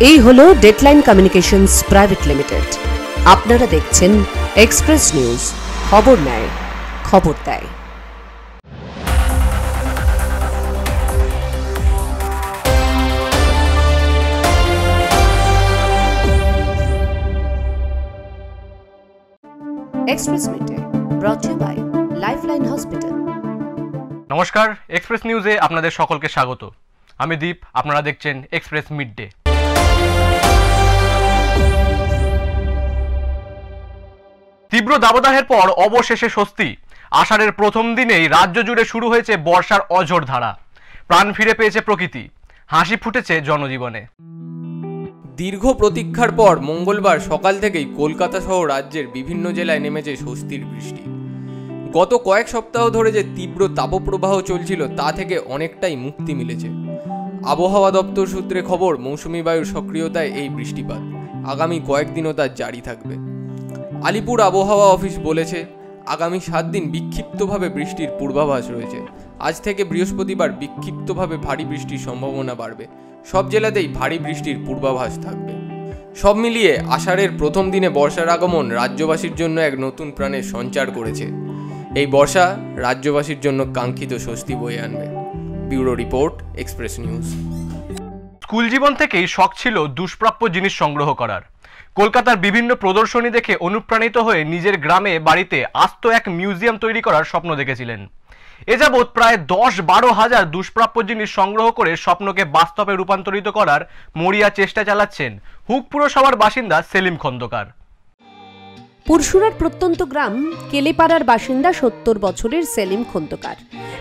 এই হলো deadline communications private limited. আপনারা দেখছেন এক্সপ্রেস নিউজ, খবর নেয়, খবর দেয়। Express midday brought to you by lifeline hospital. নমস্কার, এক্সপ্রেস নিউজে আপনাদের সকলকে স্বাগত। আমি দীপ, আপনারা দেখছেন এক্সপ্রেস মিডডে। তীব্র দাবদাহের পর অবশেষে স্বস্তি। আষাঢ়ের প্রথম দিনেই রাজ্য জুড়ে শুরু হয়েছে বর্ষার অঝোর ধারা। প্রাণ ফিরে পেয়েছে প্রকৃতি, হাসি ফুটেছে জনজীবনে। দীর্ঘ প্রতীক্ষার পর মঙ্গলবার সকাল থেকেই কলকাতা সহ রাজ্যের বিভিন্ন জেলায় নেমেছে স্বস্তির বৃষ্টি। গত কয়েক সপ্তাহ ধরে যে তীব্র তাপপ্রবাহ চলছিল তা থেকে অনেকটাই মুক্তি মিলেছে। আবহাওয়া দপ্তর সূত্রে খবর, মৌসুমি বায়ুর সক্রিয়তায় এই বৃষ্টিপাত আগামী কয়েকদিনও তা জারি থাকবে। আলিপুর আবহাওয়া অফিস বলেছে, আগামী 7 দিন বিক্ষিপ্তভাবে বৃষ্টির পূর্বাভাস রয়েছে। আজ থেকে বৃহস্পতিবার বিক্ষিপ্তভাবে ভারী বৃষ্টির সম্ভাবনা বাড়বে। সব জেলাতেই ভারী বৃষ্টির পূর্বাভাস থাকবে। সব মিলিয়ে আষাঢ়ের প্রথম দিনে বর্ষার আগমন রাজ্যবাসীর জন্য এক নতুন প্রাণের সঞ্চার করেছে। এই বর্ষা রাজ্যবাসীর জন্য কাঙ্ক্ষিত স্বস্তি বয়ে আনবে। Bureau report, express news. School জীবন থেকেই শখ ছিল দুষ্প্রাপ্য জিনিস সংগ্রহ করার। কলকাতার বিভিন্ন প্রদর্শনী দেখে অনুপ্রাণিত হয়ে নিজের গ্রামে বাড়িতে আস্ত এক মিউজিয়াম তৈরি করার স্বপ্ন দেখেছিলেন। এ যাবৎ প্রায় 10-12 হাজার দুষ্প্রাপ্য জিনিস সংগ্রহ করে স্বপ্নকে বাস্তবে রূপান্তরিত করার মরিয়া চেষ্টা চালাচ্ছেন হুক পুরসভার বাসিন্দা সেলিম খন্দকার। পুরসুরার প্রত্যন্ত গ্রাম কেলেপাড়ার বাসিন্দা 70 বছরের সেলিম খন্দকার।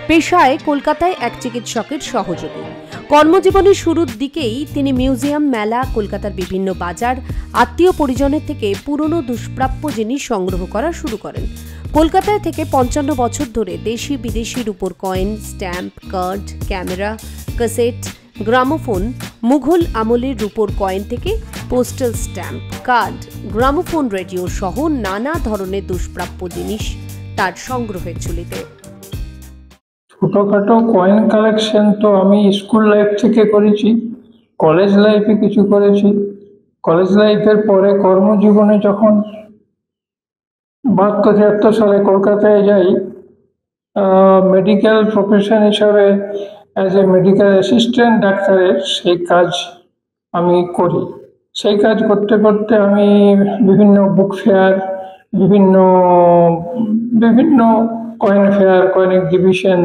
পেশায় কলকাতায় এক চিকিৎসকের সহযোগী। কর্মজীবনের শুরুর দিকেই তিনি মিউজিয়াম, মেলা, কলকাতার বিভিন্ন বাজার, আত্মীয় পরিজনের থেকে পুরনো দুষ্প্রাপ্য জিনিস সংগ্রহ করা শুরু করেন। কলকাতায় থেকে 55 বছর ধরে দেশি বিদেশি রূপোর coin, stamp, card, camera, cassette, gramophone, Mughal আমলের রূপোর কয়েন থেকে postal stamp, card, gramophone, radio সহ নানা ধরনের দুষ্প্রাপ্য জিনিস তার সংগ্রহের ঝুলিতে। ছোটখাটো কয়েন কালেকশন তো আমি স্কুল লাইফ থেকে করেছি, কলেজ লাইফে কিছু করেছি। কলেজ লাইফের পরে কর্মজীবনে যখন 72-73 সালে কলকাতায় যাই, মেডিকেল প্রফেশন হিসাবে অ্যাজ এ মেডিকেল অ্যাসিস্ট্যান্ট ডাক্তারের সেই কাজ আমি করি। সেই কাজ করতে করতে আমি বিভিন্ন বুক ফেয়ার, বিভিন্ন কয়েন ফেয়ার, কয়েন এক্সিবিশন,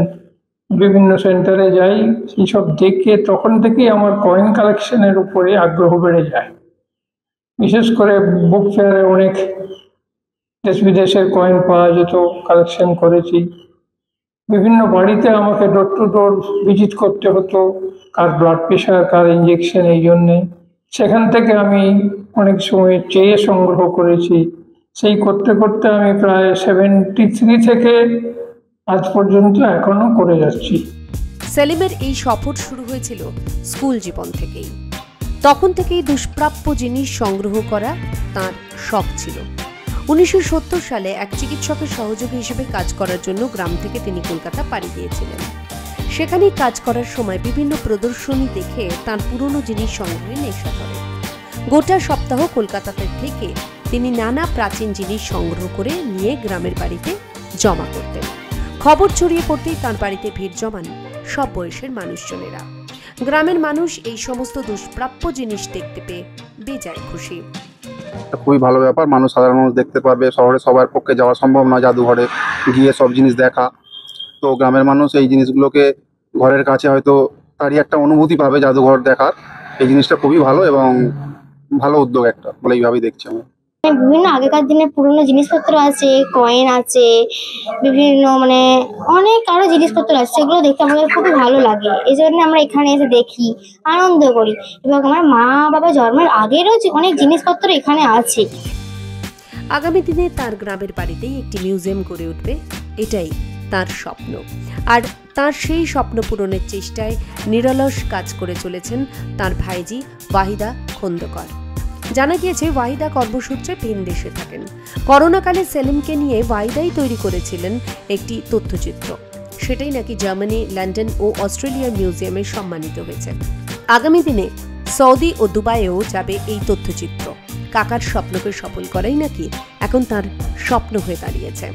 বিভিন্ন সেন্টারে যাই। এইসব দেখে তখন থেকেই আমার কয়েন কালেকশনের উপরে আগ্রহ বেড়ে যায়। বিশেষ করে বুক ফেয়ারে অনেক দেশ বিদেশের কয়েন পাওয়া যেত, কালেকশন করেছি। বিভিন্ন বাড়িতে আমাকে ডোর টু ডোর ভিজিট করতে হতো, কার ব্লাড প্রেশার, কার ইঞ্জেকশন, এই জন্যে সেখান থেকে আমি অনেক সময় চেয়ে সংগ্রহ করেছি। সেই করতে করতে আমি প্রায় 73 থেকে আজ পর্যন্ত এখনো করে যাচ্ছি। সেলিমের এই সফর শুরু হয়েছিল স্কুল জীবন থেকেই। তখন থেকেই দুষ্প্রাপ্য জিনিস সংগ্রহ করা তার শখ ছিল। 1970 সালে এক চিকিৎসকের সহযোগী হিসেবে কাজ করার জন্য গ্রাম থেকে তিনি কলকাতা পাড়ি দিয়েছিলেন। সেখানেই কাজ করার সময় বিভিন্ন প্রদর্শনী দেখে তার পুরনো জিনিস সংগ্রহে নেশা ধরে। গোটা সপ্তাহ কলকাতাতে থেকে তিনি নানা প্রাচীন জিনিস সংগ্রহ করে নিয়ে গ্রামের বাড়িতে জমা করতেন। খবর ছড়িয়ে পড়তেই তার বাড়িতে ভিড় জমান সব বয়সের মানুষজনেরা। গ্রামের মানুষ এই সমস্ত দুষ্প্রাপ্য জিনিস দেখতে পেয়ে বেজায় খুশি। খুবই ভালো ব্যাপার, সাধারণ মানুষ দেখতে পারবে। শহরে সবার পক্ষে যাওয়া সম্ভব নয় জাদুঘরে গিয়ে সব জিনিস দেখা। তো গ্রামের মানুষ এই জিনিসগুলোকে ঘরের কাছে হয়তো তারই একটা অনুভূতি পাবে জাদুঘর দেখার। এই জিনিসটা খুবই ভালো এবং ভালো উদ্যোগ একটা বলে এইভাবেই দেখছি আমি। বিভিন্ন আগেকার দিনের পুরনো জিনিসপত্র আছে, কয়েন আছে, বিভিন্ন অনেক আরো জিনিসপত্র আছে, সেগুলো দেখতে আমাদের খুবই ভালো লাগে। এই জন্য আমরা এখানে এসে দেখি, আনন্দ করি। এবং আমার মা বাবা জন্মের আগেরও অনেক জিনিসপত্র এখানে আছে। আগামী দিনে তার গ্রামের বাড়িতেই একটি মিউজিয়াম গড়ে উঠবে, এটাই তার স্বপ্ন। আর তার সেই স্বপ্ন পূরণের চেষ্টায় নিরলস কাজ করে চলেছেন তার ভাইজি ওয়াহিদা খন্দকার। জানা গিয়েছে ওয়াহিদা কর্মসূত্রে ভিন দেশে থাকেন। করোনাকালে সেলিমকে নিয়ে ওয়াহিদাই তৈরি করেছিলেন একটি তথ্যচিত্র। সেটাই নাকি জার্মানি, লন্ডন ও অস্ট্রেলিয়ার মিউজিয়ামে সম্মানিত হয়েছে। আগামী দিনে সৌদি ও দুবাইয়েও যাবে এই তথ্যচিত্র। কাকার স্বপ্নকে সফল করাই নাকি এখন তার স্বপ্ন হয়ে দাঁড়িয়েছে।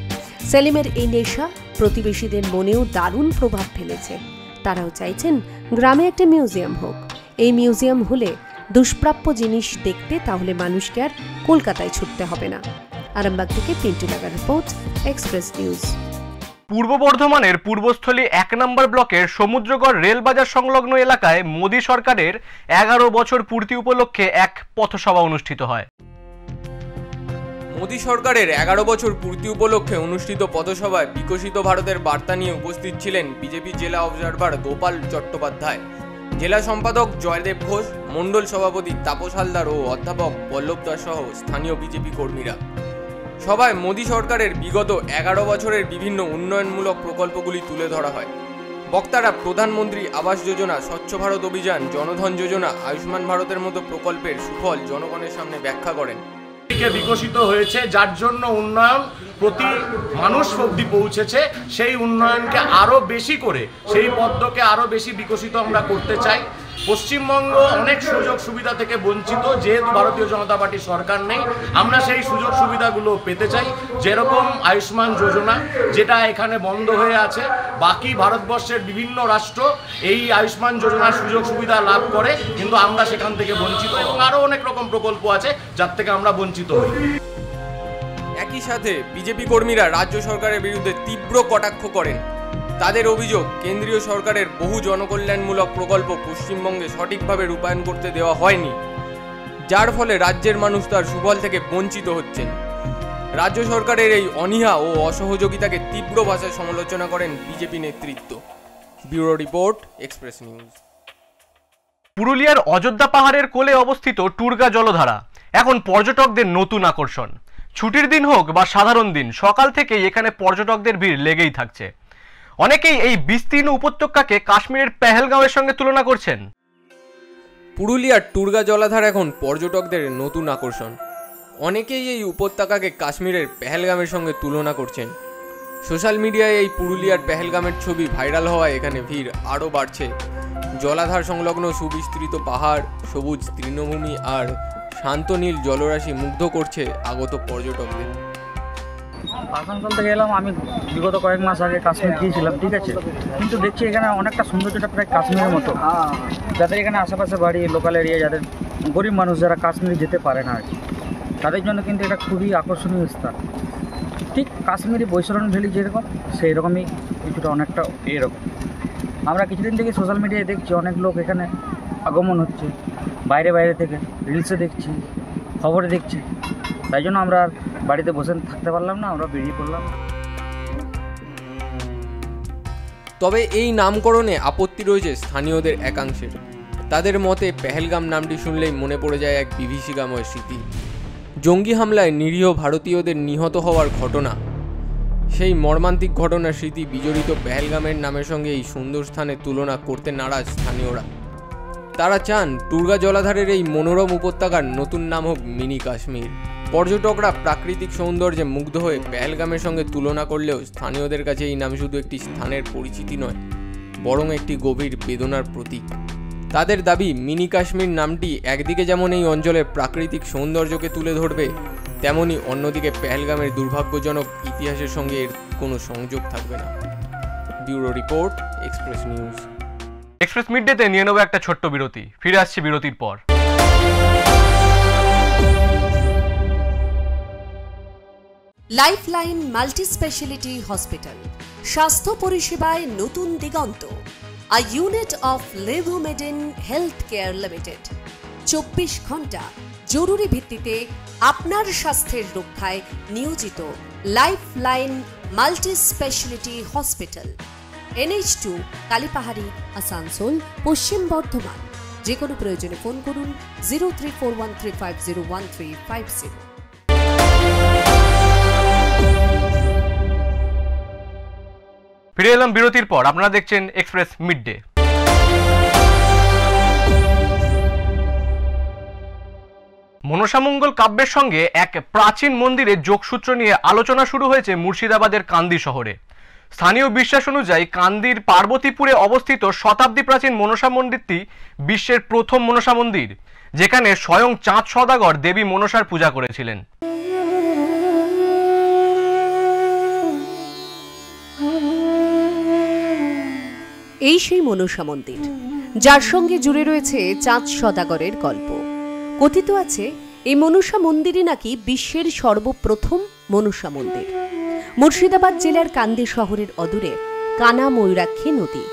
সেলিমের এই নেশা প্রতিবেশীদের মনেও দারুণ প্রভাব ফেলেছে। তারাও চাইছেন গ্রামে একটা মিউজিয়াম হোক। এই মিউজিয়াম হলে দুষ্প্রাপ্য জিনিস দেখতে তাহলে মানুষকে আর কলকাতায় ছুটতে হবে না। আরামবাগ থেকে পিন্টু লাগার রিপোর্ট, এক্সপ্রেস নিউজ। পূর্ব বর্ধমানের পূর্বস্থলী 1 নম্বর ব্লকের সমুদ্রগড় রেলবাজার সংলগ্ন এলাকায় মোদী সরকারের 11 বছর পূর্তি উপলক্ষে এক পথসভা অনুষ্ঠিত হয়। মোদী সরকারের 11 বছর পূর্তি উপলক্ষে অনুষ্ঠিত পথসভায় বিকশিত ভারতের বার্তা নিয়ে উপস্থিত ছিলেন বিজেপি জেলা অবজারভার গোপাল চট্টোপাধ্যায়, জেলা সম্পাদক জয়দেব ঘোষ, মণ্ডল সভাপতি তাপস হালদার ও অধ্যাপক পল্লব দাস সহ স্থানীয় বিজেপি কর্মীরা। সভায় মোদী সরকারের বিগত 11 বছরের বিভিন্ন উন্নয়নমূলক প্রকল্পগুলি তুলে ধরা হয়। বক্তারা প্রধানমন্ত্রী আবাস যোজনা, স্বচ্ছ ভারত অভিযান, জনধন যোজনা, আয়ুষ্মান ভারতের মতো প্রকল্পের সুফল জনগণের সামনে ব্যাখ্যা করেন। বিকশিত হয়েছে, যার জন্য উন্নয়ন প্রতি মানুষ অবধি পৌঁছেছে। সেই উন্নয়নকে আরো বেশি করে, সেই পদ্মকে আরো বেশি বিকশিত আমরা করতে চাই। পশ্চিমবঙ্গ অনেক সুযোগ সুবিধা থেকে বঞ্চিত, যেহেতু ভারতীয় জনতা পার্টির সরকার নেই। আমরা সেই সুযোগ সুবিধাগুলো পেতে চাই, যেরকম আয়ুষ্মান যোজনা, যেটা এখানে বন্ধ হয়ে আছে। বাকি ভারতবর্ষের বিভিন্ন রাষ্ট্র এই আয়ুষ্মান যোজনার সুযোগ সুবিধা লাভ করে, কিন্তু আমরা সেখান থেকে বঞ্চিত, এবং আরও অনেক রকম প্রকল্প আছে যার থেকে আমরা বঞ্চিত হই। একই সাথে বিজেপি কর্মীরা রাজ্য সরকারের বিরুদ্ধে তীব্র কটাক্ষ করেন। তাদের অভিযোগ, কেন্দ্রীয় সরকারের বহু জনকল্যাণমূলক প্রকল্প পশ্চিমবঙ্গে সঠিকভাবে রূপায়ণ করতে দেওয়া হয়নি, যার ফলে রাজ্যের মানুষ তার সুফল থেকে বঞ্চিত হচ্ছেন। রাজ্য সরকারের এই অনীহা ও অসহযোগিতাকে তীব্র ভাষায় সমালোচনা করেন বিজেপি নেতৃত্ব। Bureau report, express news. পুরুলিয়ার অযোধ্যা পাহাড়ের কোলে অবস্থিত টুরগা জলধারা এখন পর্যটকদের নতুন আকর্ষণ। ছুটির দিন হোক বা সাধারণ দিন, সকাল থেকেই এখানে পর্যটকদের ভিড় লেগেই থাকছে। অনেকেই এই বিস্তীর্ণ উপত্যকাকে কাশ্মীরের পেহেলগাঁওয়ের সঙ্গে তুলনা করছেন। পুরুলিয়ার টুরগা জলাধার এখন পর্যটকদের নতুন আকর্ষণ। অনেকেই এই উপত্যকাকে কাশ্মীরের পেহেলগামের সঙ্গে তুলনা করছেন। সোশ্যাল মিডিয়ায় এই পুরুলিয়ার পেহেলগামের ছবি ভাইরাল হওয়ায় এখানে ভিড় আরও বাড়ছে। জলাধার সংলগ্ন সুবিস্তৃত পাহাড়, সবুজ তৃণভূমি আর শান্ত নীল জলরাশি মুগ্ধ করছে আগত পর্যটকদের। আসানসোল থেকে এলাম, আমি বিগত কয়েক মাস আগে কাশ্মীর গিয়েছিলাম, ঠিক আছে, কিন্তু দেখছি এখানে অনেকটা সৌন্দর্যটা প্রায় কাশ্মীরের মতো। যাদের এখানে আশেপাশে বাড়ি, লোকাল এরিয়া, যাদের গরিব মানুষ যারা কাশ্মীরে যেতে পারে না আর কি, তাদের জন্য কিন্তু এটা খুবই আকর্ষণীয় স্থান। ঠিক কাশ্মীরি বৈশরণ ভ্যালি যেরকম, সেই রকমই কিছুটা অনেকটা এরকম। আমরা কিছুদিন থেকে সোশ্যাল মিডিয়ায় দেখছি অনেক লোক এখানে আগমন হচ্ছে, বাইরে বাইরে থেকে রিলসে দেখছি, খবরে দেখছি। তাই জন্য আমরা আর বাড়িতে বসে থাকতে পারলাম না, আমরা বেরিয়ে পড়লাম। তবে এই নামকরণে আপত্তি রয়েছে স্থানীয়দের একাংশের। তাদের মতে পেহেলগাম নামটি শুনলেই মনে পড়ে যায় এক বিভীষিকাময় স্মৃতি, জঙ্গি হামলায় নিরীহ ভারতীয়দের নিহত হওয়ার ঘটনা। সেই মর্মান্তিক ঘটনার স্মৃতি বিজড়িত পেহেলগামের নামের সঙ্গে এই সুন্দর স্থানের তুলনা করতে নারাজ স্থানীয়রা। তারা চান টুরগা জলাধারের এই মনোরম উপত্যকার নতুন নাম হোক মিনি কাশ্মীর। পর্যটকরা প্রাকৃতিক সৌন্দর্যে মুগ্ধ হয়ে পেহেলগামের সঙ্গে তুলনা করলেও স্থানীয়দের কাছে এই নাম শুধু একটি স্থানের পরিচিতি নয়, বরং একটি গভীর বেদনার প্রতীক। তাদের দাবি, মিনি কাশ্মীর নামটি একদিকে যেমন এই অঞ্চলের প্রাকৃতিক সৌন্দর্যকে তুলে ধরবে, তেমনি অন্যদিকে পেহেলগামের দুর্ভাগ্যজনক ইতিহাসের সঙ্গে এর কোনো সংযোগ থাকবে না। Bureau report, express news. Express মিডডেতে নিয়ে নেব একটা ছোট্ট বিরতি, ফিরে আসছি বিরতির পর। লাইফলাইন মাল্টি স্পেশালিটি হসপিটাল, স্বাস্থ্য পরিষেবায় নতুন দিগন্ত। A unit of Levomedin health care limited. 24 ঘন্টা জরুরি ভিত্তিতে আপনার স্বাস্থ্যের রক্ষায় নিয়োজিত lifeline multi speciality hospital, NH2 Kalipahari, Asansol, Paschim Bardhaman. যে কোনো প্রয়োজনে ফোন করুন 0341350135। ফিরে এলাম বিরতির পর, আপনারা দেখছেন এক্সপ্রেস মিডডে। মনসামঙ্গল কাব্যের সঙ্গে এক প্রাচীন মন্দিরের যোগসূত্র নিয়ে আলোচনা শুরু হয়েছে মুর্শিদাবাদের কান্দি শহরে। স্থানীয় বিশ্বাস অনুযায়ী কান্দির পার্বতীপুরে অবস্থিত শতাব্দী প্রাচীন মনসা মন্দিরটি বিশ্বের প্রথম মনসা মন্দির, যেখানে স্বয়ং চাঁদ সওদাগর দেবী মনসার পূজা করেছিলেন। এই সেই মনসা মন্দির, যার সঙ্গে জুড়ে রয়েছে চাঁদ সওদাগরের গল্প। কথিত আছে এই মনসা মন্দিরই নাকি বিশ্বের সর্বপ্রথম মনসা মন্দির। মুর্শিদাবাদ জেলার কান্দি শহরের অদূরে কানা ময়ূরাক্ষী নদী,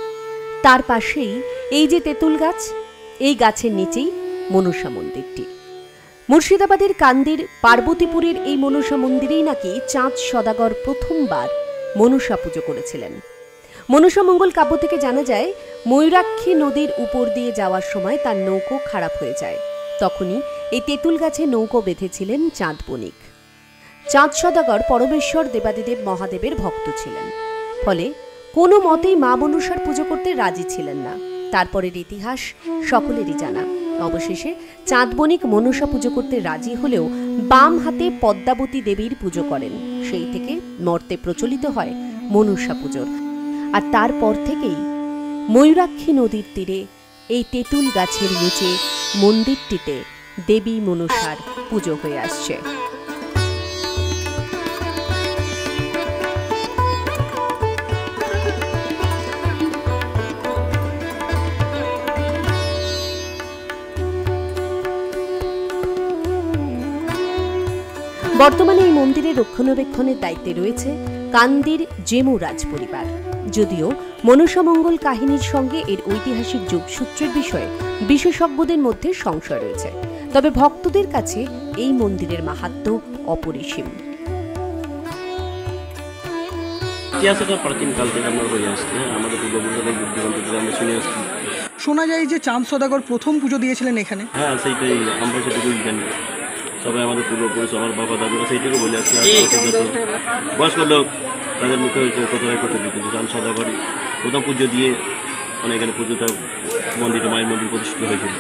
তার পাশেই এই যে তেঁতুল গাছ, এই গাছের নিচেই মনসা মন্দিরটি। মুর্শিদাবাদের কান্দির পার্বতীপুরের এই মনসা মন্দিরেই নাকি চাঁদ সওদাগর প্রথমবার মনসা পুজো করেছিলেন। মনসা মঙ্গল কাব্য থেকে জানা যায়, ময়ূরাক্ষী নদীর উপর দিয়ে যাওয়ার সময় তার নৌকো খারাপ হয়ে যায়। তখনই এই তেঁতুল গাছে নৌকো বেঁধেছিলেন চাঁদ বণিক। চাঁদ সওদাগর পরমেশ্বর দেবাদিদেব মহাদেবের ভক্ত ছিলেন, ফলে কোনো মতেই মা মনসার পুজো করতে রাজি ছিলেন না। তারপরের ইতিহাস সকলেরই জানা। অবশেষে চাঁদ বণিক মনসা পুজো করতে রাজি হলেও বাম হাতে পদ্মাবতী দেবীর পুজো করেন। সেই থেকে নর্তে প্রচলিত হয় মনসা পুজোর। আর তারপর থেকেই ময়ূরাক্ষী নদীর তীরে এই তেঁতুল গাছের নিচে মন্দিরটিতে দেবী মনসার পুজো হয়ে আসছে। বর্তমানে এই মন্দিরের রক্ষণাবেক্ষণের দায়িত্বে রয়েছে কান্দির জেমু রাজ পরিবার। যদিও মনসা মঙ্গল কাহিনীর সঙ্গে এর ঐতিহাসিক যোগসূত্রের বিষয়ে বিশেষজ্ঞদের মধ্যে সংশয় রয়েছে, তবে ভক্তদের কাছে এই মন্দিরের মাহাত্ম্য অপরিসীম। ইতিহাসটা প্রাচীনকাল থেকে আমরা হয়ে আসছে, আমাদের পূর্বপুরুষদের আমরা শুনে আসছি। শোনা যায় যে চাঁদ সওদাগর প্রথম পুজো দিয়েছিলেন এখানে। হ্যাঁ, সেইটাই আমরা সেটুকুই জানি। সবাই আমাদের পূর্বপুরুষ, আমার বাবা দাদুরা সেইটুকু বলে আসছে। বয়স্ক লোক তাদের মুখে হয়েছে কথাটাই করতে দিত, চাঁদ সওদাগরই প্রথম পুজো দিয়ে মানে এখানে পুজোটা মন্দিরে মায়ের মন্দির প্রতিষ্ঠিত হয়েছিল।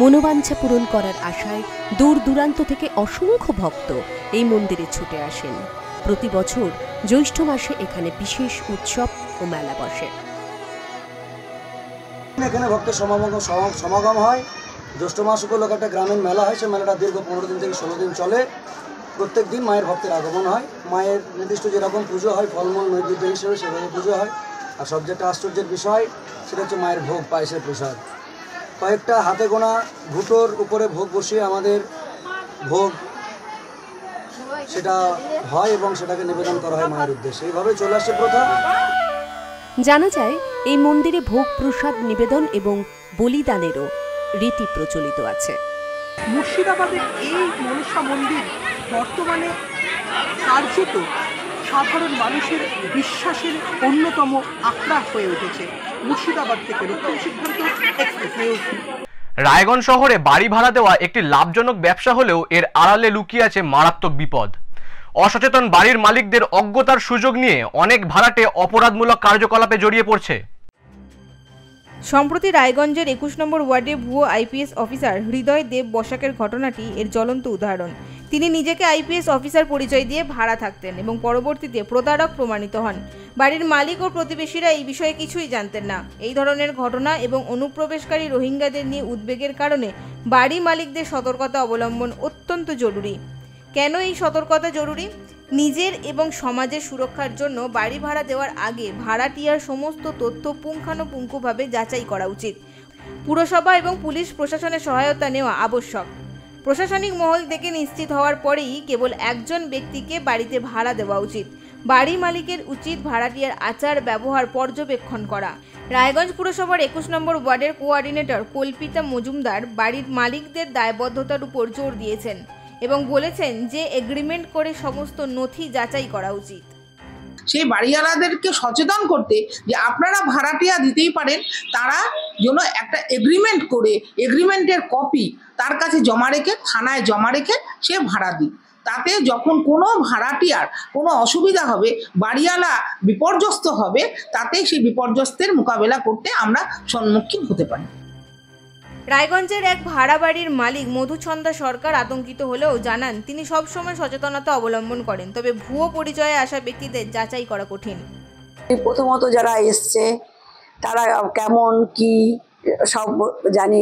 মনোবাঞ্ছা পূরণ করার আশায় দূর দূরান্ত থেকে অসংখ্য ভক্ত এই মন্দিরে ছুটে আসেন। প্রতি বছর জ্যৈষ্ঠ মাসে এখানে বিশেষ উৎসব ও মেলা বসে। এখানে ভক্তের সমাগম হয়। জ্যৈষ্ঠ মাস উপলক্ষে একটা গ্রামীণ মেলা হয়। সেই মেলাটা দীর্ঘ 15 দিন থেকে 16 দিন চলে। প্রত্যেক দিন মায়ের ভক্তের আগমন হয়। মায়ের নির্দিষ্ট যেরকম পুজো হয়, ফলমূল নৈবেদ্য হিসেবে সেভাবে পুজো হয়। আর সবচেয়ে একটা আশ্চর্যের বিষয় সেটা হচ্ছে মায়ের ভোগ, পায়েসের প্রসাদ। কয়েকটা হাতে গোনা ঘুঁটোর উপরে ভোগ বসিয়ে আমাদের ভোগ সেটা হয় এবং সেটাকে নিবেদন করা হয় মায়ের উদ্দেশ্যে। এইভাবে চলে আসছে প্রথা। জানা যায় এই মন্দিরে ভোগ প্রসাদ নিবেদন এবং বলিদানেরও রীতি প্রচলিত আছে। মুর্শিদাবাদের এই মনসা মন্দির বর্তমানে কার্যত সাধারণ মানুষের বিশ্বাসের অন্যতম আখড়া হয়ে উঠেছে। মুর্শিদাবাদ থেকে রূপম সিদ্ধান্ত, এক্সপ্রেস নিউজ। রায়গঞ্জ শহরে বাড়ি ভাড়া দেওয়া একটি লাভজনক ব্যবসা হলেও এর আড়ালে লুকিয়ে আছে মারাত্মক বিপদ। অসচেতন বাড়ির মালিকদের অজ্ঞতার সুযোগ নিয়ে অনেক ভাড়াটে অপরাধমূলক কার্যকলাপে জড়িয়ে পড়ছে। সম্প্রতি রায়গঞ্জের 21 নম্বর ওয়ার্ডে ভুয়ো আইপিএস অফিসার হৃদয় দেব বসাকের ঘটনাটি এর জ্বলন্ত উদাহরণ। তিনি নিজেকে আইপিএস অফিসার পরিচয় দিয়ে ভাড়া থাকতেন এবং পরবর্তীতে প্রতারক প্রমাণিত হন। বাড়ির মালিক ও প্রতিবেশীরা এই বিষয়ে কিছুই জানতেন না। এই ধরনের ঘটনা এবং অনুপ্রবেশকারী রোহিঙ্গাদের নিয়ে উদ্বেগের কারণে বাড়ি মালিকদের সতর্কতা অবলম্বন অত্যন্ত জরুরি। কেন এই সতর্কতা জরুরি? নিজের এবং সমাজের সুরক্ষার জন্য বাড়ি ভাড়া দেওয়ার আগে ভাড়াটিয়ার সমস্ত তথ্য পুঙ্খানুপুঙ্খভাবে যাচাই করা উচিত। পুরসভা এবং পুলিশ প্রশাসনের সহায়তা নেওয়া আবশ্যক। প্রশাসনিক মহল থেকে নিশ্চিত হওয়ার পরেই কেবল একজন ব্যক্তিকে বাড়িতে ভাড়া দেওয়া উচিত। বাড়ি মালিকের উচিত ভাড়াটিয়ার আচার ব্যবহার পর্যবেক্ষণ করা। রায়গঞ্জ পুরসভার 21 নম্বর ওয়ার্ডের কোঅর্ডিনেটর কল্পিতা মজুমদার বাড়ির মালিকদের দায়বদ্ধতার উপর জোর দিয়েছেন এবং বলেছেন যে এগ্রিমেন্ট করে সমস্ত নথি যাচাই করা উচিত। সেই বাড়িওয়ালাদেরকে সচেতন করতে যে আপনারা ভাড়াটিয়া দিতেই পারেন, তারা যেন একটা এগ্রিমেন্ট করে এগ্রিমেন্টের কপি তার কাছে জমা রেখে, থানায় জমা রেখে সে ভাড়া দিই। তাতে যখন কোনো ভাড়াটিয়ার কোনো অসুবিধা হবে, বাড়িওয়ালা বিপর্যস্ত হবে, তাতে সেই বিপর্যস্তের মোকাবেলা করতে আমরা সম্মুখীন হতে পারি। রায়গঞ্জের এক ভাড়া বাড়ির মালিক মধুছন্দা সরকার আতঙ্কিত হলেও জানান তিনি সবসময় সচেতনতা অবলম্বন করেন, তবে ভুয়ো পরিচয়ে আসা ব্যক্তিদের যাচাই করা কঠিন। প্রথমত যারা এসছে তারা কেমন কি সব জানি,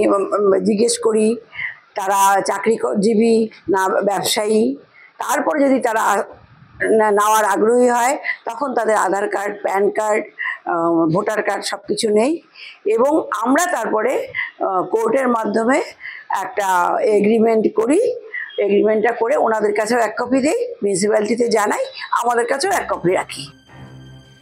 জিজ্ঞেস করি তারা চাকরিজীবী না ব্যবসায়ী। তারপর যদি তারা নেওয়ার আগ্রহী হয় তখন তাদের Aadhaar card, PAN card, voter card সব কিছু নেই এবং আমরা তারপরে কোর্টের মাধ্যমে একটা এগ্রিমেন্ট করি। এগ্রিমেন্টটা করে ওনাদের কাছেও এক কপি দিই, মিউনিসিপ্যালিটিতে জানাই, আমাদের কাছেও এক কপি রাখি।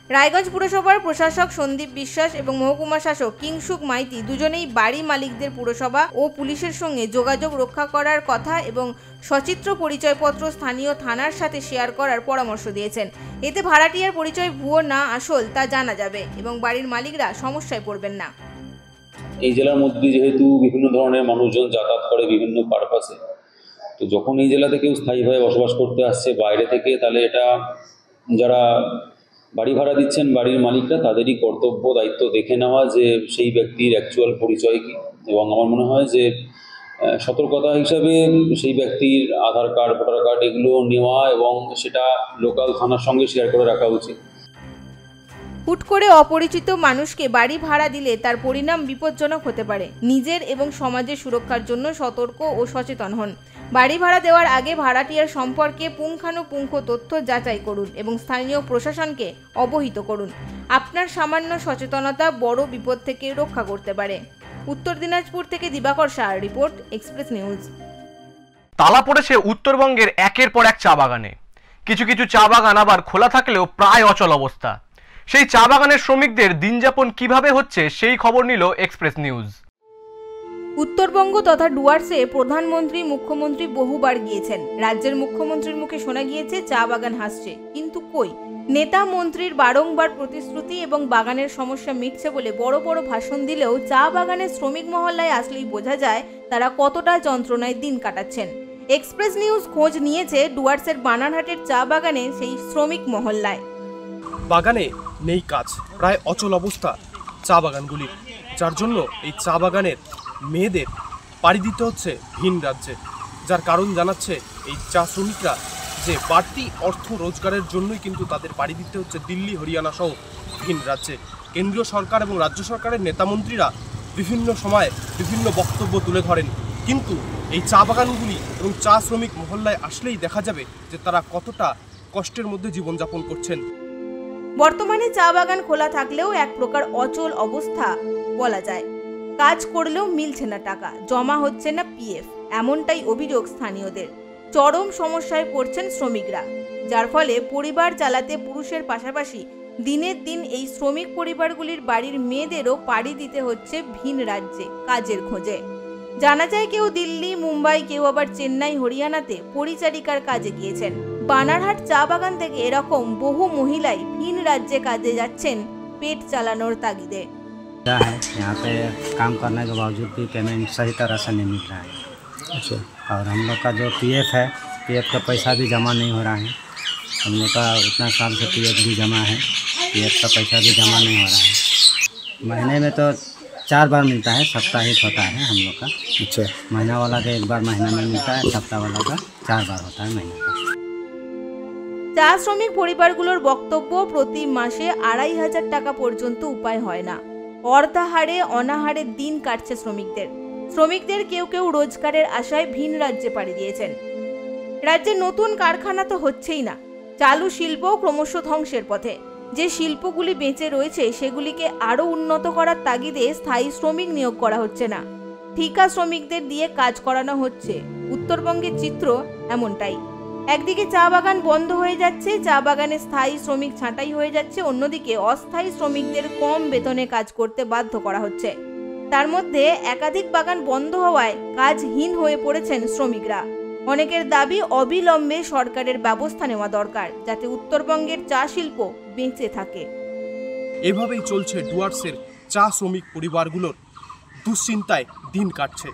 রায়গঞ্জ পুরসভার প্রশাসক সন্দীপ বিশ্বাস এবং মহকুমা শাসক কিংসুক মাইতি দুজনেই বাড়ি মালিকদের পুরসভা ও পুলিশের সঙ্গে যোগাযোগ রক্ষা করার কথা এবং সচিত্র পরিচয়পত্র স্থানীয় থানার সাথে শেয়ার করার পরামর্শ দিয়েছেন। এতে ভাড়াটিয়ার পরিচয় ভুয়ো না আসল তা জানা যাবে এবং বাড়ির মালিকরা সমস্যায় পড়বেন না। এই জেলার মধ্যে যেহেতু বিভিন্ন ধরনের মানুষজন যাতায়াত করে বিভিন্ন পারপাসে, তো যখন এই জেলাতে কেউ স্থায়ীভাবে বসবাস করতে আসছে বাইরে থেকে, তাহলে এটা যারা বাড়ি ভাড়া দিচ্ছেন বাড়ির মালিকরা তাদেরই কর্তব্য দায়িত্ব দেখে নেওয়া যে সেই ব্যক্তির অ্যাকচুয়াল পরিচয় কী, এবং আমার মনে হয় যে সতর্কতা হিসাবে সেই ব্যক্তির আধার কার্ড, ভোটার কার্ড এগুলো নেওয়া এবং সেটা লোকাল থানার সঙ্গে শেয়ার করে রাখা উচিত। হুট করে অপরিচিত মানুষকে বাড়ি ভাড়া দিলে তার পরিণাম বিপজ্জনক হতে পারে। নিজের এবং সমাজের সুরক্ষার জন্য সতর্ক ও সচেতন হন। বাড়ি ভাড়া দেওয়ার আগে ভাড়াটিয়ার সম্পর্কে পুঙ্খানুপুঙ্খ তথ্য যাচাই করুন এবং স্থানীয় প্রশাসনকে অবহিত করুন। আপনার সামান্য সচেতনতা বড় বিপদ থেকে রক্ষা করতে পারে। উত্তর দিনাজপুর থেকে দিবাকর শাহর রিপোর্ট, এক্সপ্রেস নিউজ। তালা পড়েছে উত্তরবঙ্গের একের পর এক চা বাগানে। কিছু কিছু চা বাগান আবার খোলা থাকলেও প্রায় অচল অবস্থা। সেই চা বাগানের শ্রমিকদের দিনযাপন কিভাবে হচ্ছে সেই খবর নিল এক্সপ্রেস নিউজ। উত্তরবঙ্গ তথা ডুয়ার্সে প্রধানমন্ত্রী, মুখ্যমন্ত্রী বহুবার গিয়েছেন। রাজ্যের মুখ্যমন্ত্রীর মুখে শোনা গিয়েছে চা বাগান হাসছে, কিন্তু কই? নেতা মন্ত্রীর বারংবার প্রতিশ্রুতি এবং বাগানের সমস্যা মিটছে বলে বড় বড় ভাষণ দিলেও চা বাগানের শ্রমিক মহল্লায় আসলেই বোঝা যায় তারা কতটা যন্ত্রণায় দিন কাটাচ্ছেন। এক্সপ্রেস নিউজ খোঁজ নিয়েছে ডুয়ার্সের বানারহাটের চা বাগানে সেই শ্রমিক মহল্লায়। বাগানে নেই কাজ, প্রায় অচল অবস্থা চা বাগানগুলির, যার জন্য এই চা বাগানের মেয়েদের পাড়ি দিতে হচ্ছে ভিন রাজ্যে। যার কারণ জানাচ্ছে এই চা শ্রমিকরা যে বাড়তি অর্থ রোজগারের জন্যই কিন্তু তাদের পাড়ি দিতে হচ্ছে দিল্লি, হরিয়ানা সহ ভিন রাজ্যে। কেন্দ্রীয় সরকার এবং রাজ্য সরকারের নেতামন্ত্রীরা বিভিন্ন সময়ে বিভিন্ন বক্তব্য তুলে ধরেন, কিন্তু এই চা বাগানগুলি এবং চা শ্রমিক মহল্লায় আসলেই দেখা যাবে যে তারা কতটা কষ্টের মধ্যে জীবনযাপন করছেন। বর্তমানে চা বাগান খোলা থাকলেও এক প্রকার অচল অবস্থা বলা যায়। কাজ করলেও মিলছে না টাকা, জমা হচ্ছে না পিএফ, এমনটাই অভিযোগ স্থানীয়দের। চরম সমস্যায় পড়ছেন শ্রমিকরা, যার ফলে পরিবার চালাতে পুরুষের পাশাপাশি দিনের দিন এই শ্রমিক পরিবারগুলির বাড়ির মেয়েদেরও পাড়ি দিতে হচ্ছে ভিন রাজ্যে কাজের খোঁজে। জানা যায় কেউ দিল্লি, মুম্বাই, কেউ আবার চেন্নাই, হরিয়ানাতে পরিচারিকার কাজে গিয়েছেন। বানারহাট চা বাগান থেকে এরকম বহু মহিলাই ভিন রাজ্যে কাজে যাচ্ছেন পেট চালানোর তাগিদে। यहाँ पे काम करने के बावजूद भी पेमेंट सही तरह से नहीं मिल रहा है। अच्छा। और हम लोग का जो पीएफ है, पीएफ का पैसा भी जमा नहीं हो रहा है। हम लोग का उतना साल से पीएफ भी जमा है, पीएफ का पैसा भी जमा नहीं हो रहा है। महीने में तो 4 बार मिलता है, साप्ताहिक होता है हम लोग का। अच्छा। महीना वाला का 1 बार महीना में मिलता है, सप्ताह वाला का 4 बार होता है महीने का। চা শ্রমিক পরিবারগুলোর বক্তব্য, প্রতি মাসে 2500 টাকা পর্যন্ত উপায় হয় না। অর্ধাহারে অনাহারে দিন কাটছে শ্রমিকদের কেউ কেউ রোজগারের আশায় ভিন রাজ্যে পাড়ি দিয়েছেন। রাজ্যে নতুন কারখানা তো হচ্ছেই না, চালু শিল্প ক্রমশ ধ্বংসের পথে। যে শিল্পগুলি বেঁচে রয়েছে সেগুলিকে আরও উন্নত করার তাগিদে স্থায়ী শ্রমিক নিয়োগ করা হচ্ছে না, ঠিকা শ্রমিকদের দিয়ে কাজ করানো হচ্ছে। উত্তরবঙ্গের চিত্র এমনটাই। একদিকে চা বাগান বন্ধ হয়ে যাচ্ছে, চা বাগানে স্থায়ী শ্রমিক ছাঁটাই হয়ে যাচ্ছে, অন্যদিকে অস্থায়ী শ্রমিকদের কম বেতনে কাজ করতে বাধ্য করা হচ্ছে। তার মধ্যে একাধিক বাগান বন্ধ হওয়ায় কাজহীন হয়ে পড়েছেন শ্রমিকরা। অনেকের দাবি অবিলম্বে সরকারের ব্যবস্থা নেওয়া দরকার, যাতে উত্তরবঙ্গের চা শিল্প বেঁচে থাকে। এভাবেই চলছে ডুয়ার্সের চা শ্রমিক পরিবারগুলোর দুশ্চিন্তায় দিন কাটছে।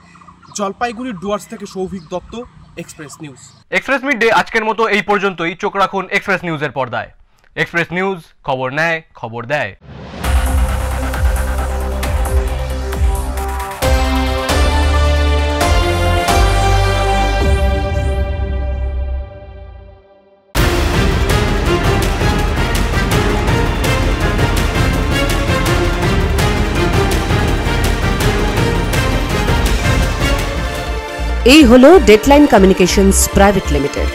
জলপাইগুড়ির ডুয়ার্স থেকে Souvik Dutta, express news. Express mid day আজকের মতো এই পর্যন্তই। চোখ রাখুন এক্সপ্রেস নিউজের পর্দায়। এক্সপ্রেস নিউজ, খবর নেয়, খবর দেয়। এই হলো ডেডলাইন কমিউনিকেশনস প্রাইভেট লিমিটেড।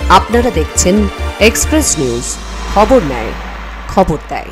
আপনারা দেখছেন এক্সপ্রেস নিউজ, খবর নেয়, খবর দেয়।